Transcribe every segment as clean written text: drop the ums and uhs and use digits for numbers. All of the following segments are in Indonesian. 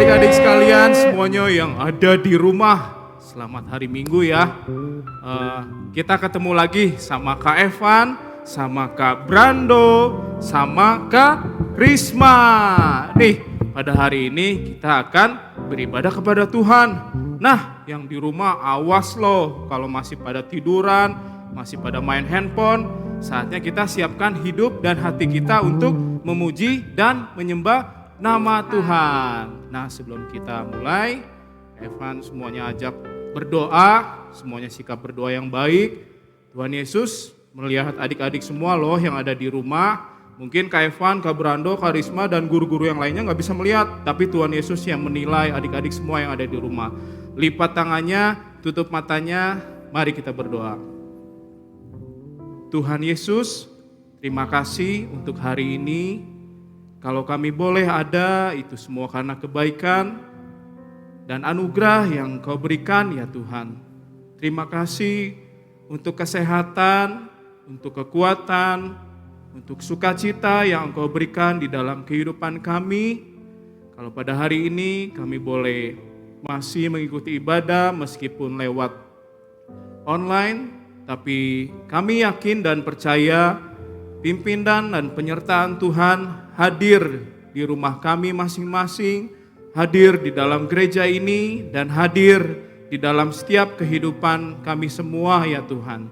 adik-adik sekalian, semuanya yang ada di rumah, selamat hari Minggu ya. Kita ketemu lagi sama Kak Evan, sama Kak Brando, sama Kak Risma. Nih, pada hari ini kita akan beribadah kepada Tuhan. Nah, yang di rumah awas loh, kalau masih pada tiduran, masih pada main handphone, saatnya kita siapkan hidup dan hati kita untuk memuji dan menyembah nama Tuhan. Nah, sebelum kita mulai, Evan semuanya ajak berdoa, semuanya sikap berdoa yang baik. Tuhan Yesus melihat adik-adik semua loh yang ada di rumah. Mungkin Kak Evan, Kak Brando, Kak Risma, dan guru-guru yang lainnya gak bisa melihat. Tapi Tuhan Yesus yang menilai adik-adik semua yang ada di rumah. Lipat tangannya, tutup matanya, mari kita berdoa. Tuhan Yesus, terima kasih untuk hari ini. Kalau kami boleh ada, itu semua karena kebaikan dan anugerah yang Kau berikan ya Tuhan. Terima kasih untuk kesehatan, untuk kekuatan, untuk sukacita yang Engkau berikan di dalam kehidupan kami. Kalau pada hari ini kami boleh masih mengikuti ibadah meskipun lewat online, tapi kami yakin dan percaya pimpinan dan penyertaan Tuhan hadir di rumah kami masing-masing, hadir di dalam gereja ini, dan hadir di dalam setiap kehidupan kami semua ya Tuhan.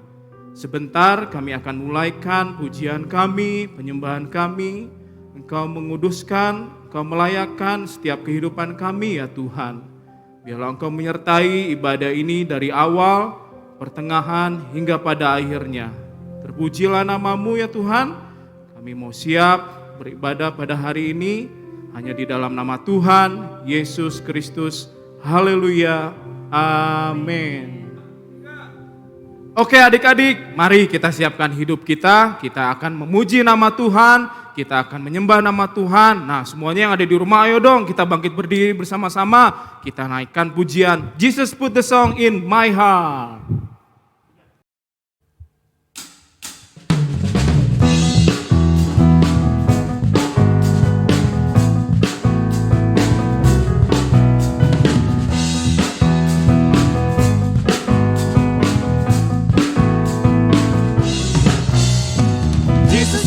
Sebentar kami akan mulaikan pujian kami, penyembahan kami. Engkau menguduskan, Engkau melayakkan setiap kehidupan kami ya Tuhan. Biarlah Engkau menyertai ibadah ini dari awal, pertengahan, hingga pada akhirnya. Terpujilah nama-Mu ya Tuhan. Kami mau siap beribadah pada hari ini hanya di dalam nama Tuhan Yesus Kristus. Haleluya. Amin. Oke adik-adik, mari kita siapkan hidup kita. Kita akan memuji nama Tuhan, kita akan menyembah nama Tuhan. Nah, semuanya yang ada di rumah, ayo dong kita bangkit berdiri bersama-sama. Kita naikkan pujian Jesus Put the Song in My Heart.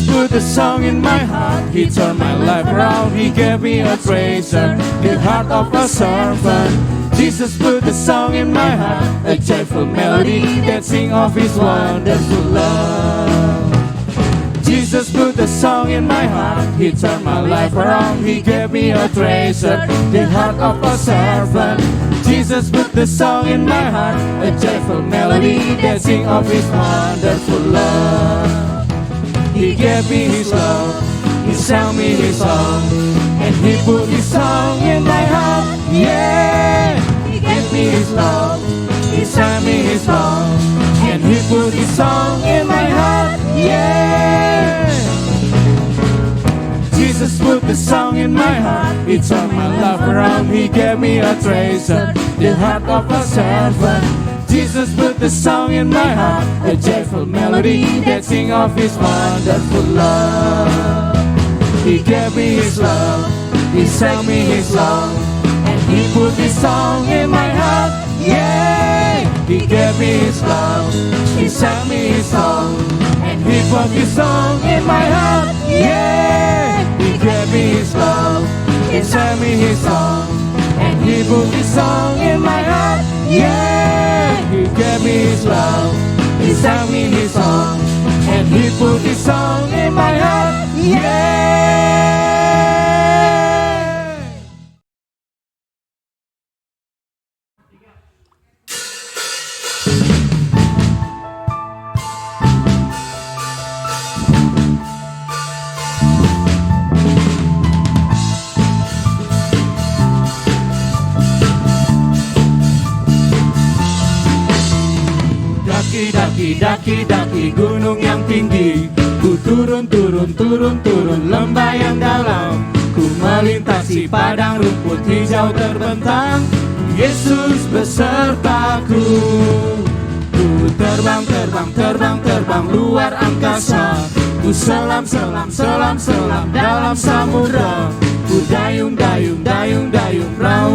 Put the song in my heart, He turned my life around, He gave me a treasure, the heart of a servant. Jesus put the song in my heart, a joyful melody that sing of His wonderful love. Jesus put the song in my heart, He turned my life around, He gave me a treasure, the heart of a servant. Jesus put the song in my heart, a joyful melody that sing of His wonderful love. He gave me His love, He sang me His song, and He put His song in my heart, yeah. He gave me His love, He sang me His song, and He put His song in my heart, yeah. Jesus put the song in my heart, He turned my life around, He gave me a treasure, the heart of a servant. Jesus put the song in my heart, a joyful melody that sing of His wonderful love. He gave me His love, He sang me His song, and He put His song in my heart, yeah. He gave me His love, He sang me His song, and He put His song in my heart, yeah. He gave me His love, He sang me His song, and He put His song in my heart, yeah. He gave me His love, He sang me His song, and He put His song in my heart, yeah. Daki gunung yang tinggi, ku turun lembah yang dalam, ku melintasi padang rumput hijau terbentang, Yesus besertaku. Ku terbang luar angkasa, ku selam dalam samudra, ku dayung perahu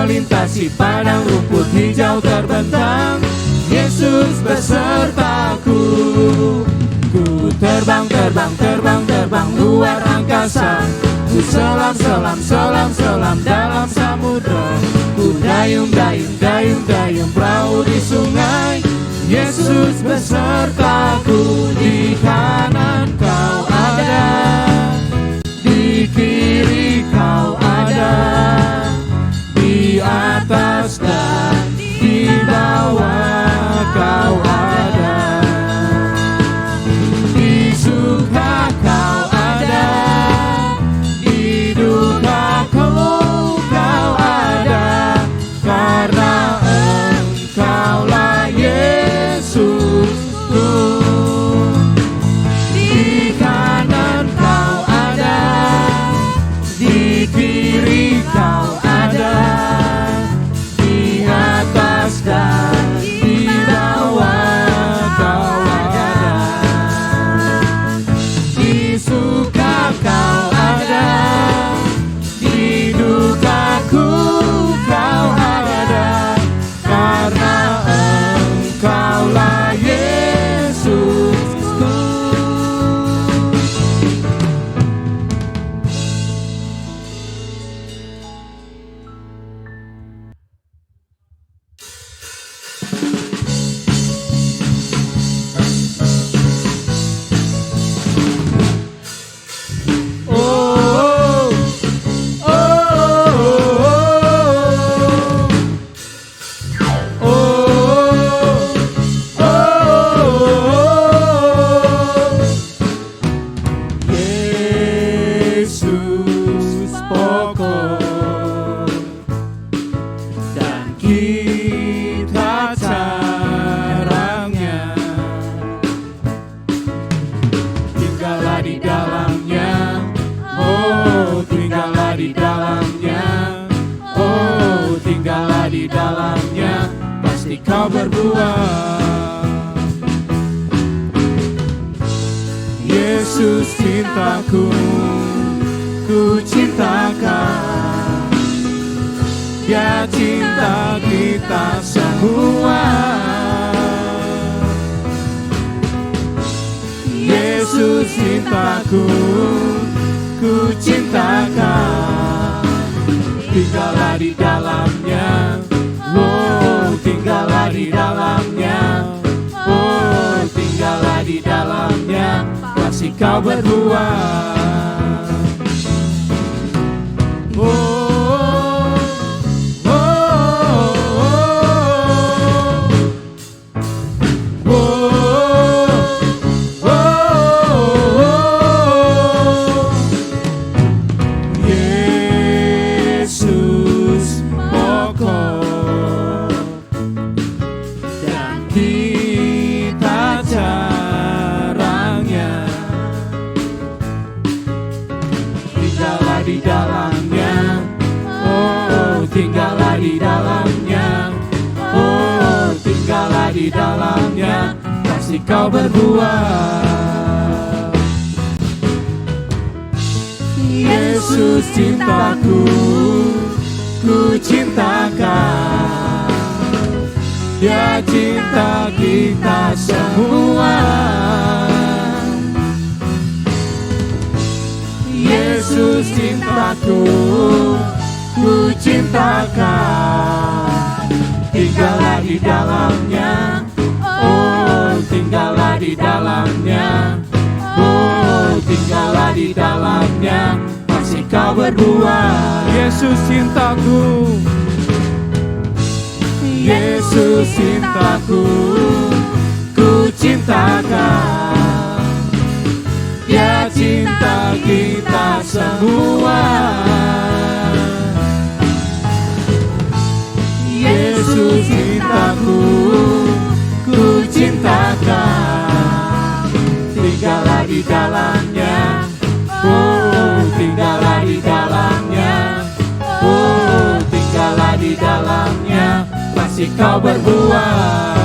melintasi padang rumput hijau terbentang. Yesus besertaku. Ku terbang, terbang, terbang, terbang luar angkasa. Ku selam, selam, selam, selam dalam samudra. Ku dayung, dayung, dayung, dayung perahu di sungai. Yesus besertaku. Di kanan kau ada, di kiri kau ada, di atas dan di bawah kau ada, di suka kau ada, di dukaku kau ada, karena Engkaulah Yesusku. Di kanan kau ada, di kiri kau ada, di atas dan di bawah kau ada, di suka kau ada, di dukaku kau ada, karena Engkaulah Yesusku. Oh, oh, oh, oh, Yesus pokok dan kita caranya, tinggallah di dalamnya, oh tinggallah di dalamnya, oh tinggallah di dalamnya, pasti kau berbuah. Yesus cintaku, ku cintakan, Dia cinta kita semua. Yesus cintaku, ku cintakan, tinggallah di dalamnya, oh tinggallah di dalamnya, oh tinggallah di dalamnya, pasti kau berbuah. Oh, Yesus pokok dan kita caranya, tinggallah di dalamnya, oh tinggallah di dalamnya, oh tinggallah di dalamnya, pasti kau berbuah. Yesus cintaku, ku cintakan, Dia cinta kita semua. Yesus cintaku, ku cintakan, tinggallah di dalamnya, oh tinggallah di dalamnya, oh tinggallah di dalamnya, pasti kau berbuah. Yesus cintaku, Yesus cintaku, ku cintakan, Dia cinta kita semua. Yesus cintaku, ku cintakan, tinggallah di dalamnya, oh tinggallah di dalamnya, oh tinggallah di dalamnya, pasti kau berbuah.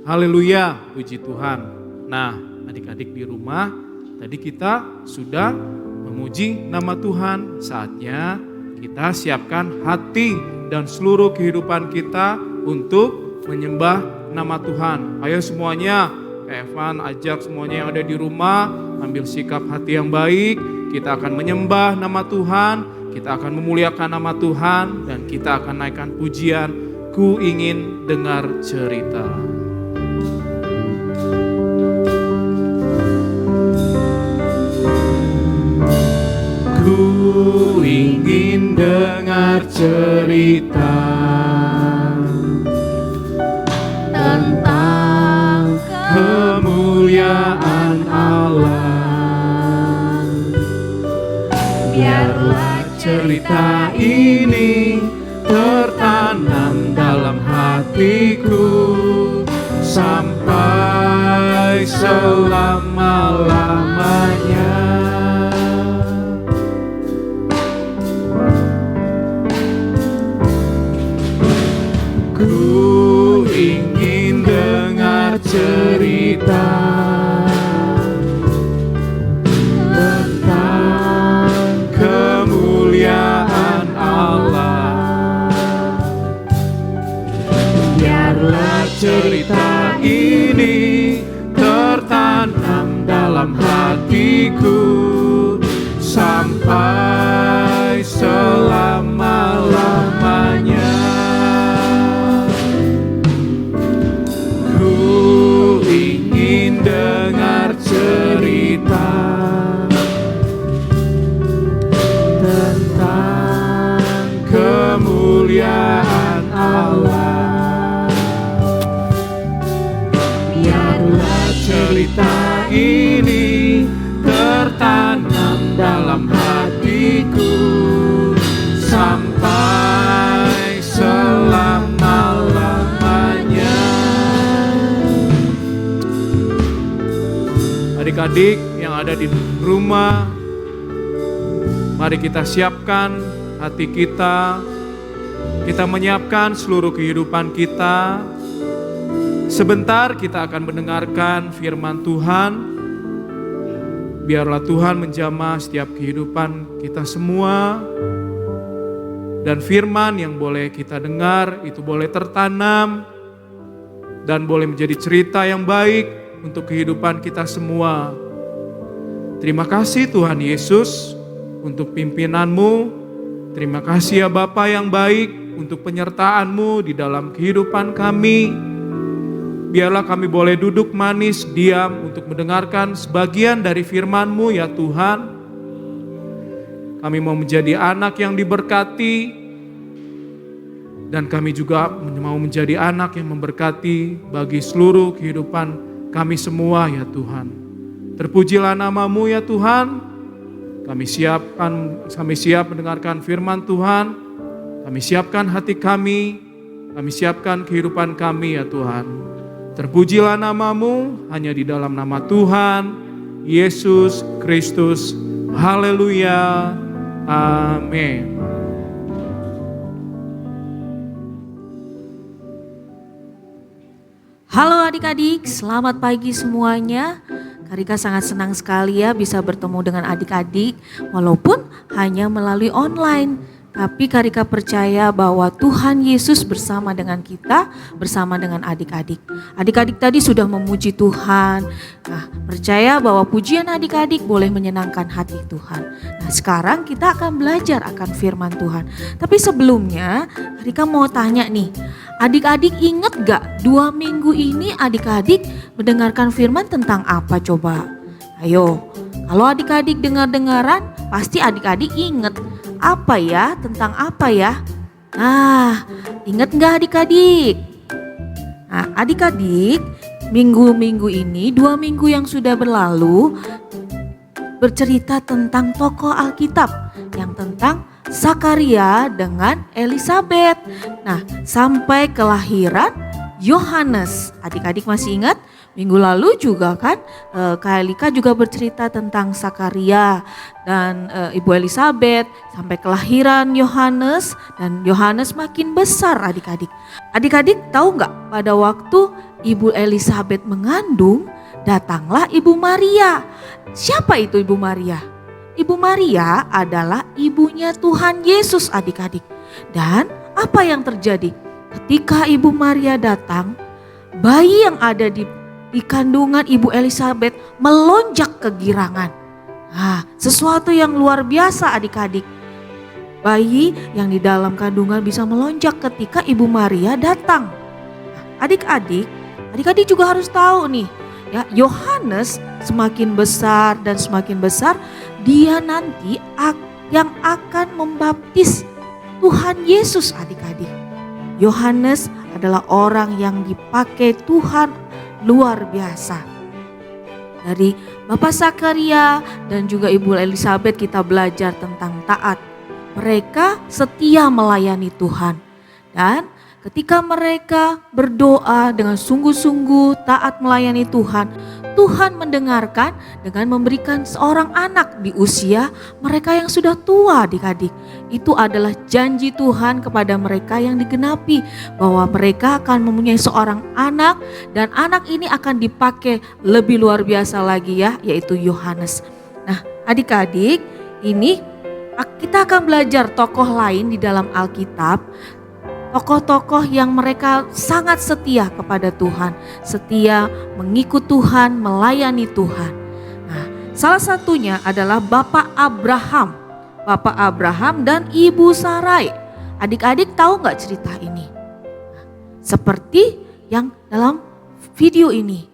Haleluya, puji Tuhan. Nah, adik-adik di rumah, tadi kita sudah memuji nama Tuhan. Saatnya kita siapkan hati dan seluruh kehidupan kita untuk menyembah nama Tuhan. Ayo semuanya, Evan ajak semuanya yang ada di rumah, ambil sikap hati yang baik. Kita akan menyembah nama Tuhan, kita akan memuliakan nama Tuhan, dan kita akan naikkan pujian, ku ingin dengar cerita. Ku ingin dengar cerita tentang kemuliaan Allah. Biarlah cerita ini tertanam dalam hatiku sampai selama-lamanya. Ku ingin dengar cerita tentang kemuliaan Allah. Biarlah cerita ini tertanam dalam hatiku sampai selama-lamanya. Ku ingin dengar cerita tentang kemuliaan Allah. Biarlah cerita ini tertanam dalam hatiku sampai selama-lamanya. Adik-adik yang ada di rumah, mari kita siapkan hati kita. Kita menyiapkan seluruh kehidupan kita. Sebentar kita akan mendengarkan firman Tuhan. Biarlah Tuhan menjamah setiap kehidupan kita semua. Dan firman yang boleh kita dengar itu boleh tertanam dan boleh menjadi cerita yang baik untuk kehidupan kita semua. Terima kasih Tuhan Yesus untuk pimpinanmu. Terima kasih ya Bapa yang baik untuk penyertaan-Mu di dalam kehidupan kami. Biarlah kami boleh duduk manis, diam untuk mendengarkan sebagian dari firman-Mu ya Tuhan. Kami mau menjadi anak yang diberkati. Dan kami juga mau menjadi anak yang memberkati bagi seluruh kehidupan kami semua ya Tuhan. Terpujilah nama-Mu ya Tuhan. Kami siap mendengarkan firman Tuhan. Kami siapkan hati kami siapkan kehidupan kami ya Tuhan. Terpujilah nama-Mu hanya di dalam nama Tuhan Yesus Kristus. Haleluya. Amin. Halo adik-adik, selamat pagi semuanya. Karika sangat senang sekali ya bisa bertemu dengan adik-adik walaupun hanya melalui online. Tapi Karika percaya bahwa Tuhan Yesus bersama dengan kita, bersama dengan adik-adik. Adik-adik tadi sudah memuji Tuhan. Nah, percaya bahwa pujian adik-adik boleh menyenangkan hati Tuhan. Nah, sekarang kita akan belajar akan firman Tuhan. Tapi sebelumnya, Karika mau tanya nih, adik-adik ingat gak 2 minggu ini adik-adik mendengarkan firman tentang apa coba? Ayo, kalau adik-adik dengar-dengaran pasti adik-adik ingat. Apa ya? Tentang apa ya? Nah, ingat gak adik-adik? Nah, adik-adik, minggu-minggu ini, 2 minggu yang sudah berlalu, bercerita tentang tokoh Alkitab yang tentang Zakaria dengan Elisabet. Nah, sampai kelahiran Yohanes. Adik-adik masih ingat? Minggu lalu juga kan Kak Elika juga bercerita tentang Zakaria dan Ibu Elisabet sampai kelahiran Yohanes dan Yohanes makin besar adik-adik. Adik-adik tahu nggak pada waktu Ibu Elisabet mengandung, datanglah Ibu Maria. Siapa itu Ibu Maria? Ibu Maria adalah ibunya Tuhan Yesus, adik-adik. Dan apa yang terjadi? Ketika Ibu Maria datang, bayi yang ada di kandungan Ibu Elisabet melonjak kegirangan. Sesuatu yang luar biasa, adik-adik. Bayi yang di dalam kandungan bisa melonjak ketika Ibu Maria datang. Adik-adik juga harus tahu nih, ya, Yohanes semakin besar dan semakin besar, dia nanti yang akan membaptis Tuhan Yesus, adik-adik. Yohanes adalah orang yang dipakai Tuhan luar biasa. Dari Bapak Zakaria dan juga Ibu Elisabet kita belajar tentang taat. Mereka setia melayani Tuhan. Dan ketika mereka berdoa dengan sungguh-sungguh taat melayani Tuhan, Tuhan mendengarkan dengan memberikan seorang anak di usia mereka yang sudah tua, adik-adik. Itu adalah janji Tuhan kepada mereka yang digenapi, bahwa mereka akan mempunyai seorang anak dan anak ini akan dipakai lebih luar biasa lagi, ya, yaitu Yohanes. Nah, adik-adik, ini kita akan belajar tokoh lain di dalam Alkitab. Tokoh-tokoh yang mereka sangat setia kepada Tuhan, setia mengikut Tuhan, melayani Tuhan. Nah, salah satunya adalah Bapak Abraham dan Ibu Sarai. Adik-adik tahu nggak cerita ini? Seperti yang dalam video ini.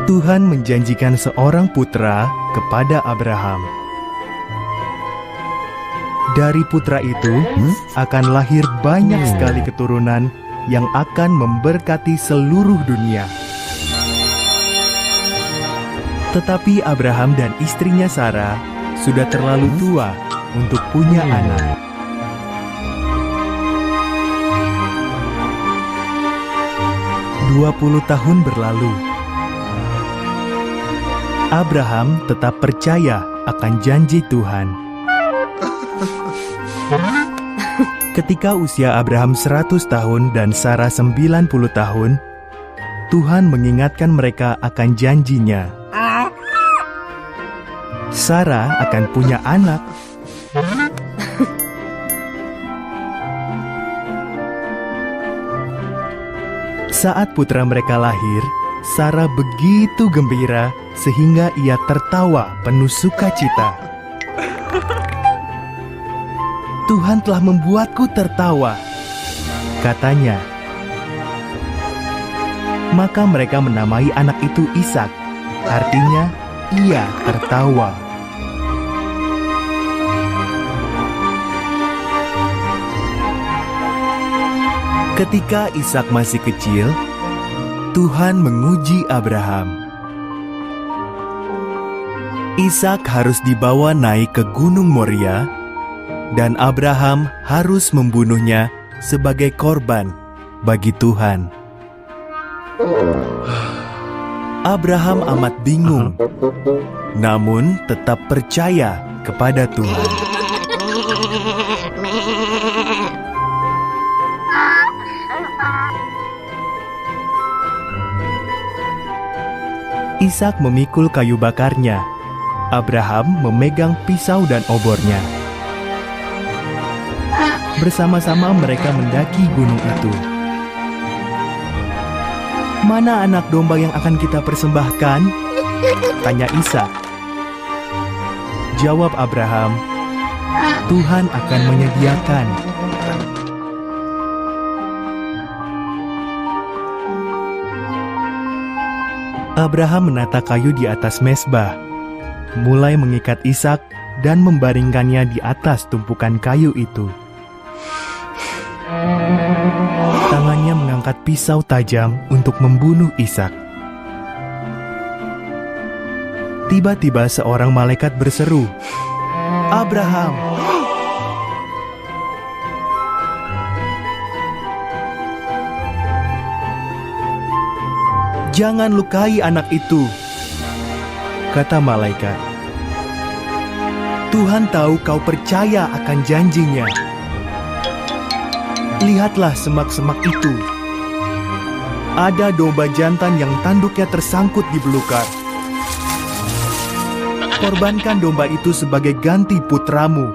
Tuhan menjanjikan seorang putra kepada Abraham. Dari putra itu akan lahir banyak sekali keturunan yang akan memberkati seluruh dunia. Tetapi Abraham dan istrinya Sarah sudah terlalu tua untuk punya anak. "20 tahun berlalu. Abraham tetap percaya akan janji Tuhan. Ketika usia Abraham 100 tahun dan Sarah 90 tahun, Tuhan mengingatkan mereka akan janjinya. Sarah akan punya anak. Saat putra mereka lahir, Sarah begitu gembira sehingga ia tertawa penuh sukacita. "Tuhan telah membuatku tertawa," katanya. Maka mereka menamai anak itu Ishak, artinya ia tertawa. Ketika Ishak masih kecil, Tuhan menguji Abraham. Ishak harus dibawa naik ke Gunung Moria, dan Abraham harus membunuhnya sebagai korban bagi Tuhan. Abraham amat bingung, namun tetap percaya kepada Tuhan. Ishak memikul kayu bakarnya. Abraham memegang pisau dan obornya. Bersama-sama mereka mendaki gunung itu. "Mana anak domba yang akan kita persembahkan?" tanya Ishak. Jawab Abraham, "Tuhan akan menyediakan." Abraham menata kayu di atas mezbah, mulai mengikat Ishak dan membaringkannya di atas tumpukan kayu itu. Tangannya mengangkat pisau tajam untuk membunuh Ishak. Tiba-tiba seorang malaikat berseru, "Abraham!" "Jangan lukai anak itu," kata malaikat. "Tuhan tahu kau percaya akan janjinya. Lihatlah semak-semak itu. Ada domba jantan yang tanduknya tersangkut di belukar. Korbankan domba itu sebagai ganti putramu.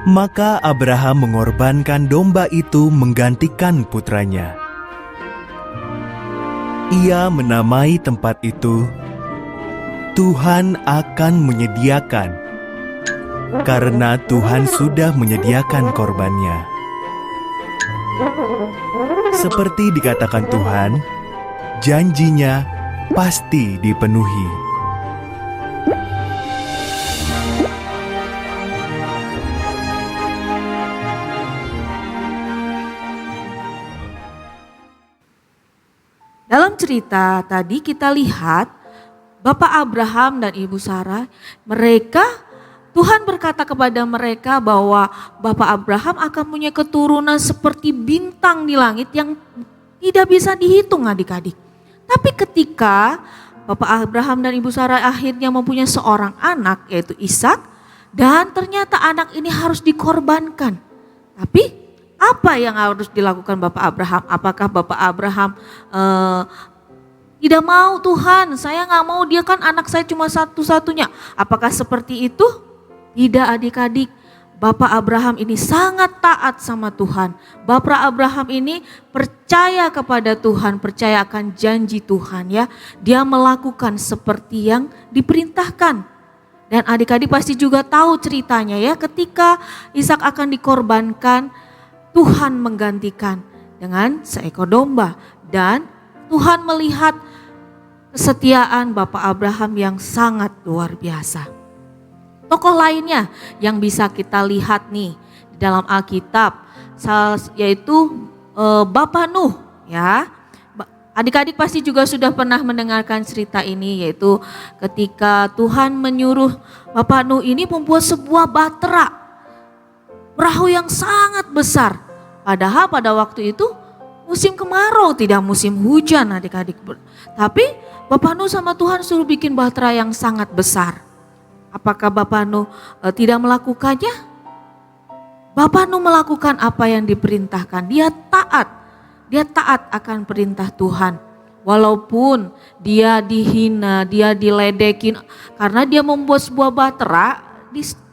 Maka Abraham mengorbankan domba itu menggantikan putranya. Ia menamai tempat itu, Tuhan akan menyediakan, karena Tuhan sudah menyediakan korbannya. Seperti dikatakan Tuhan, janjinya pasti dipenuhi. Dalam cerita tadi kita lihat Bapak Abraham dan Ibu Sarah, Tuhan berkata kepada mereka bahwa Bapak Abraham akan punya keturunan seperti bintang di langit yang tidak bisa dihitung adik-adik. Tapi ketika Bapak Abraham dan Ibu Sarah akhirnya mempunyai seorang anak yaitu Ishak, dan ternyata anak ini harus dikorbankan. Tapi apa yang harus dilakukan Bapak Abraham? Apakah Bapak Abraham tidak mau, Tuhan saya gak mau, dia kan anak saya cuma satu-satunya. Apakah seperti itu? Tidak adik-adik. Bapak Abraham ini sangat taat sama Tuhan. Bapak Abraham ini percaya kepada Tuhan, percaya akan janji Tuhan ya. Dia melakukan seperti yang diperintahkan. Dan adik-adik pasti juga tahu ceritanya ya, ketika Ishak akan dikorbankan, Tuhan menggantikan dengan seekor domba. Dan Tuhan melihat kesetiaan Bapak Abraham yang sangat luar biasa. Tokoh lainnya yang bisa kita lihat nih di dalam Alkitab yaitu Bapak Nuh ya. Adik-adik pasti juga sudah pernah mendengarkan cerita ini, yaitu ketika Tuhan menyuruh Bapak Nuh ini membuat sebuah bahtera, perahu yang sangat besar. Padahal pada waktu itu musim kemarau, tidak musim hujan adik-adik. Tapi Bapak Nuh sama Tuhan suruh bikin bahtera yang sangat besar. Apakah Bapak Nuh tidak melakukannya? Bapak Nuh melakukan apa yang diperintahkan. Dia taat akan perintah Tuhan. Walaupun dia dihina, dia diledekin karena dia membuat sebuah bahtera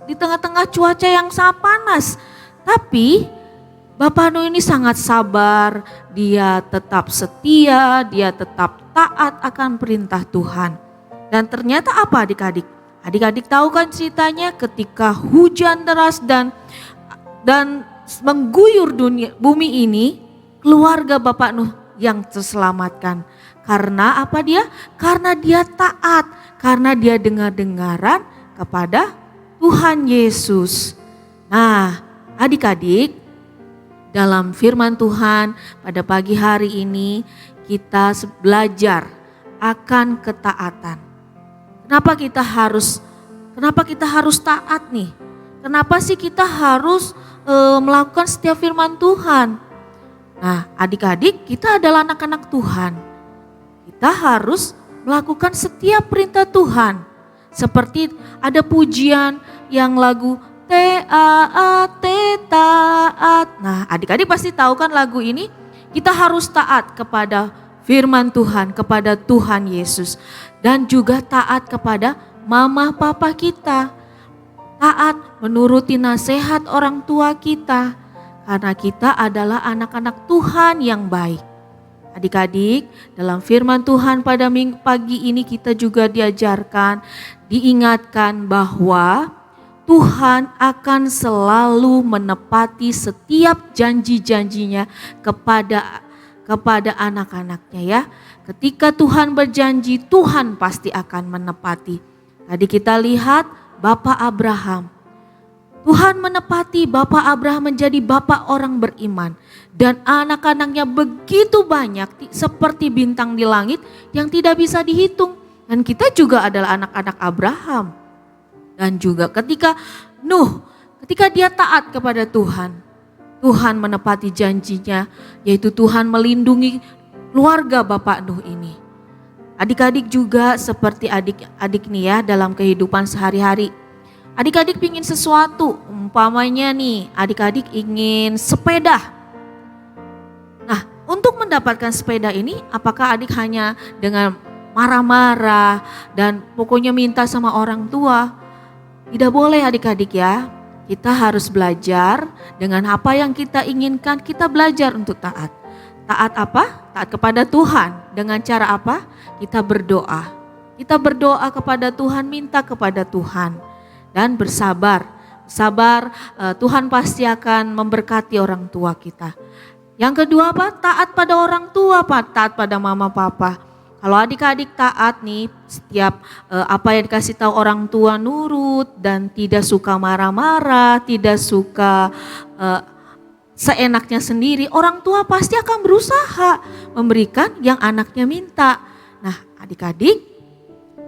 di tengah-tengah cuaca yang sangat panas. Tapi Bapak Nuh ini sangat sabar, dia tetap setia, dia tetap taat akan perintah Tuhan. Dan ternyata apa adik-adik? Adik-adik tahu kan ceritanya ketika hujan deras dan mengguyur bumi ini, keluarga Bapak Nuh yang terselamatkan. Karena apa dia? Karena dia taat, karena dia dengar-dengaran kepada Tuhan Yesus. Nah, adik-adik, dalam firman Tuhan pada pagi hari ini kita belajar akan ketaatan. Kenapa kita harus taat nih? Kenapa sih kita harus melakukan setiap firman Tuhan? Nah, adik-adik, kita adalah anak-anak Tuhan. Kita harus melakukan setiap perintah Tuhan. Seperti ada pujian yang lagu T-A-A-T, taat. Nah, adik-adik pasti tahu kan lagu ini. Kita harus taat kepada firman Tuhan, kepada Tuhan Yesus. Dan juga taat kepada mama papa kita. Taat menuruti nasihat orang tua kita. Karena kita adalah anak-anak Tuhan yang baik. Adik-adik, dalam firman Tuhan pada pagi ini kita juga diajarkan, diingatkan bahwa Tuhan akan selalu menepati setiap janji-janjinya kepada anak-anaknya ya. Ketika Tuhan berjanji, Tuhan pasti akan menepati. Tadi kita lihat Bapak Abraham. Tuhan menepati Bapak Abraham menjadi bapak orang beriman. Dan anak-anaknya begitu banyak seperti bintang di langit yang tidak bisa dihitung. Dan kita juga adalah anak-anak Abraham. Dan juga ketika dia taat kepada Tuhan, Tuhan menepati janjinya, yaitu Tuhan melindungi keluarga Bapak Nuh ini. Adik-adik juga seperti adik-adik nih ya dalam kehidupan sehari-hari. Adik-adik ingin sesuatu, umpamanya nih adik-adik ingin sepeda. Nah, untuk mendapatkan sepeda ini apakah adik hanya dengan marah-marah dan pokoknya minta sama orang tua? Tidak boleh adik-adik ya. Kita harus belajar dengan apa yang kita inginkan, kita belajar untuk taat. Taat apa? Taat kepada Tuhan. Dengan cara apa? Kita berdoa. Kita berdoa kepada Tuhan, minta kepada Tuhan. Dan bersabar. Sabar, Tuhan pasti akan memberkati orang tua kita. Yang kedua apa? Taat pada orang tua, Pak. Taat pada mama papa. Kalau adik-adik taat nih, setiap apa yang dikasih tahu orang tua nurut dan tidak suka marah-marah, tidak suka seenaknya sendiri, orang tua pasti akan berusaha memberikan yang anaknya minta. Nah, adik-adik,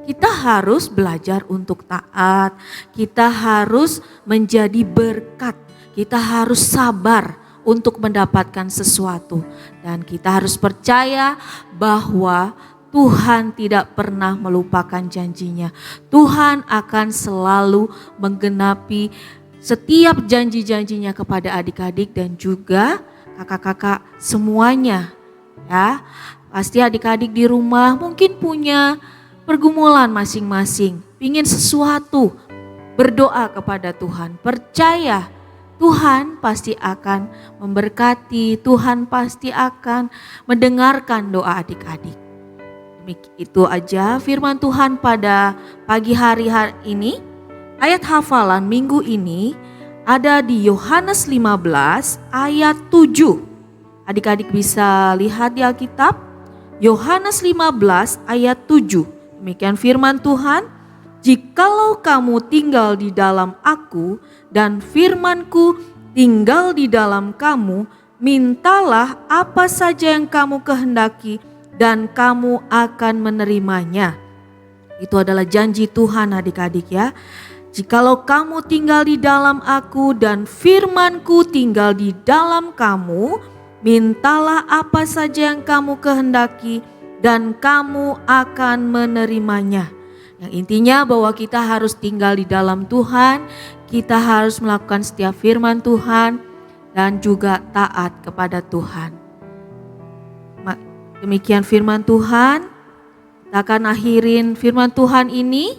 kita harus belajar untuk taat, kita harus menjadi berkat, kita harus sabar untuk mendapatkan sesuatu. Dan kita harus percaya bahwa Tuhan tidak pernah melupakan janjinya. Tuhan akan selalu menggenapi setiap janji-janjinya kepada adik-adik dan juga kakak-kakak semuanya. Ya, pasti adik-adik di rumah mungkin punya pergumulan masing-masing, pingin sesuatu, berdoa kepada Tuhan, percaya Tuhan pasti akan memberkati, Tuhan pasti akan mendengarkan doa adik-adik. Itu aja firman Tuhan pada pagi hari ini. Ayat hafalan minggu ini ada di Yohanes 15 ayat 7. Adik-adik bisa lihat di Alkitab. Yohanes 15 ayat 7. Demikian firman Tuhan. Jikalau kamu tinggal di dalam aku dan firmanku tinggal di dalam kamu, mintalah apa saja yang kamu kehendaki dan kamu akan menerimanya. Itu adalah janji Tuhan adik-adik ya. Jikalau kamu tinggal di dalam aku dan firmanku tinggal di dalam kamu, mintalah apa saja yang kamu kehendaki dan kamu akan menerimanya. Yang intinya bahwa kita harus tinggal di dalam Tuhan, kita harus melakukan setiap firman Tuhan dan juga taat kepada Tuhan. Demikian firman Tuhan. Kita akan akhirin firman Tuhan ini.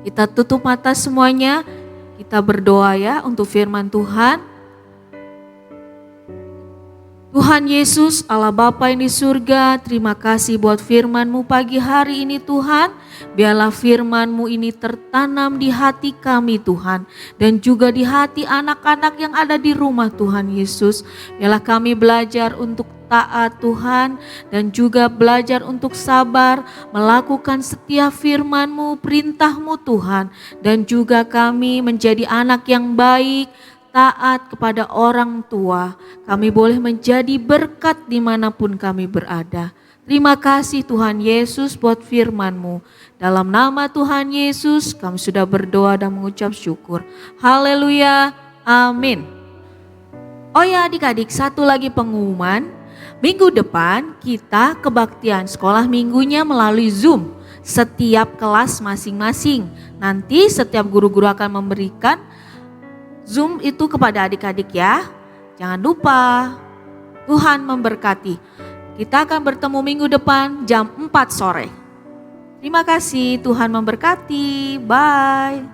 Kita tutup mata semuanya. Kita berdoa ya untuk firman Tuhan. Tuhan Yesus, Allah Bapa yang di surga, terima kasih buat firman-Mu pagi hari ini Tuhan. Biarlah firman-Mu ini tertanam di hati kami Tuhan. Dan juga di hati anak-anak yang ada di rumah Tuhan Yesus. Biarlah kami belajar untuk taat Tuhan dan juga belajar untuk sabar melakukan setiap firman-Mu, perintah-Mu Tuhan. Dan juga kami menjadi anak yang baik, taat kepada orang tua. Kami boleh menjadi berkat dimanapun kami berada. Terima kasih Tuhan Yesus buat firman-Mu. Dalam nama Tuhan Yesus kami sudah berdoa dan mengucap syukur. Haleluya, amin. Oh ya adik-adik, satu lagi pengumuman. Minggu depan kita kebaktian sekolah minggunya melalui Zoom. Setiap kelas masing-masing. Nanti setiap guru-guru akan memberikan Zoom itu kepada adik-adik ya. Jangan lupa. Tuhan memberkati. Kita akan bertemu minggu depan jam 4 sore. Terima kasih, Tuhan memberkati. Bye.